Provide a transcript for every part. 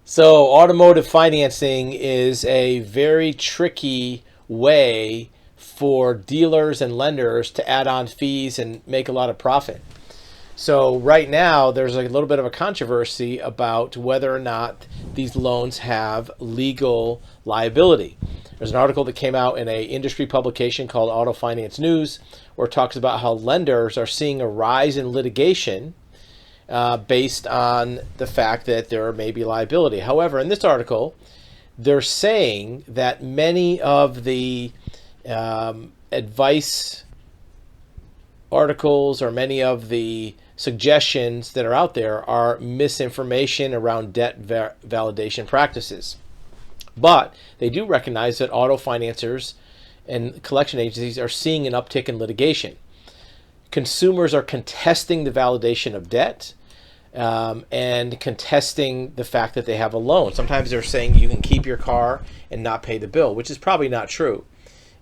So automotive financing is a very tricky way for dealers and lenders to add on fees and make a lot of profit. So right now there's a little bit of a controversy about whether or not these loans have legal liability. There's an article that came out in an industry publication called Auto Finance News where it talks about how lenders are seeing a rise in litigation based on the fact that there may be liability. However, in this article, they're saying that many of the advice articles or many of the suggestions that are out there are misinformation around debt validation practices. But they do recognize that auto financiers and collection agencies are seeing an uptick in litigation. Consumers are contesting the validation of debt and contesting the fact that they have a loan. Sometimes they're saying you can keep your car and not pay the bill, which is probably not true.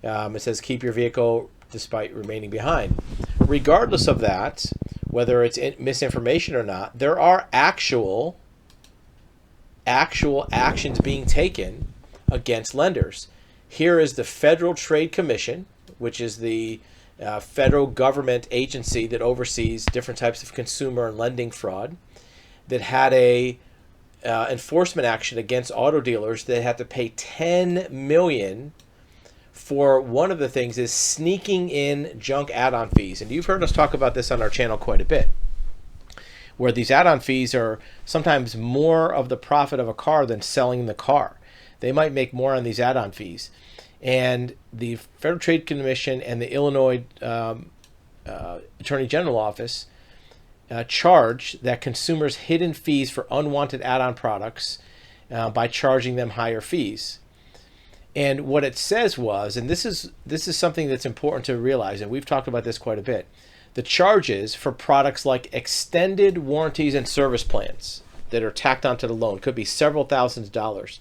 It says keep your vehicle despite remaining behind. Regardless of that, whether it's misinformation or not, there are actual actions being taken against lenders. Here is the Federal Trade Commission, which is the federal government agency that oversees different types of consumer and lending fraud, that had a enforcement action against auto dealers that had to pay $10 million for one of the things is sneaking in junk add-on fees. And you've heard us talk about this on our channel quite a bit, where these add-on fees are sometimes more of the profit of a car than selling the car. They might make more on these add-on fees. And the Federal Trade Commission and the Illinois Attorney General Office charge that consumers hidden fees for unwanted add-on products by charging them higher fees. And what it says was, and this is something that's important to realize, and we've talked about this quite a bit, the charges for products like extended warranties and service plans that are tacked onto the loan, could be several thousands of dollars,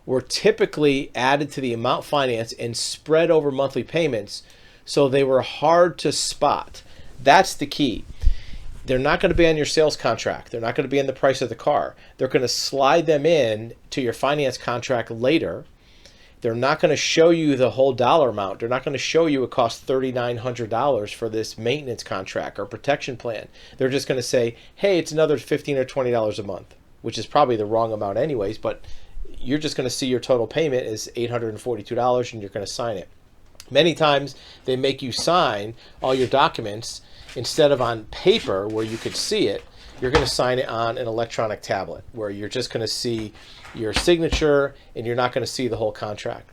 were typically added to the amount financed and spread over monthly payments, so they were hard to spot. That's the key. They're not going to be on your sales contract. They're not going to be in the price of the car. They're going to slide them in to your finance contract later. They're not going to show you the whole dollar amount. They're not going to show you it costs $3,900 for this maintenance contract or protection plan. They're just going to say, hey, it's another $15 or $20 a month, which is probably the wrong amount anyways, but you're just going to see your total payment is $842 and you're going to sign it. Many times they make you sign all your documents instead of on paper where you could see it. You're going to sign it on an electronic tablet where you're just going to see your signature and you're not going to see the whole contract.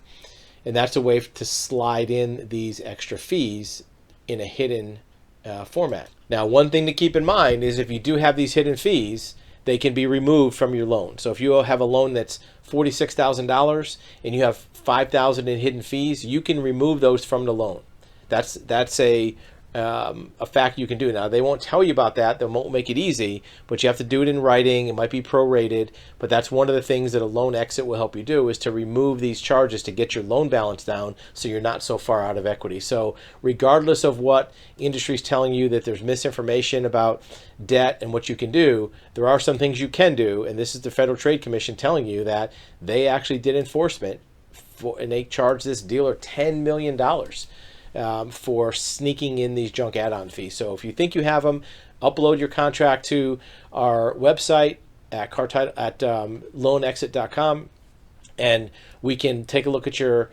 And that's a way to slide in these extra fees in a hidden format. Now, one thing to keep in mind is if you do have these hidden fees, they can be removed from your loan. So if you have a loan that's $46,000 and you have $5,000 in hidden fees, you can remove those from the loan. That's a fact you can do. Now, they won't tell you about that. They won't make it easy, but you have to do it in writing. It might be prorated, but that's one of the things that a loan exit will help you do, is to remove these charges to get your loan balance down so you're not so far out of equity. So regardless of what industry is telling you that there's misinformation about debt and what you can do, there are some things you can do, and this is the Federal Trade Commission telling you that they actually did enforcement and they charged this dealer $10 million. For sneaking in these junk add-on fees. So if you think you have them, upload your contract to our website at loanexit.com, and we can take a look at your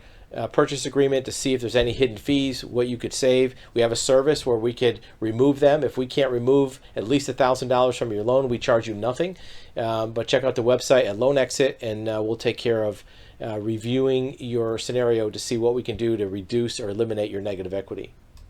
purchase agreement to see if there's any hidden fees, what you could save. We have a service where we could remove them. If we can't remove at least $1,000 from your loan, we charge you nothing. But check out the website at LoanExit, and we'll take care of reviewing your scenario to see what we can do to reduce or eliminate your negative equity.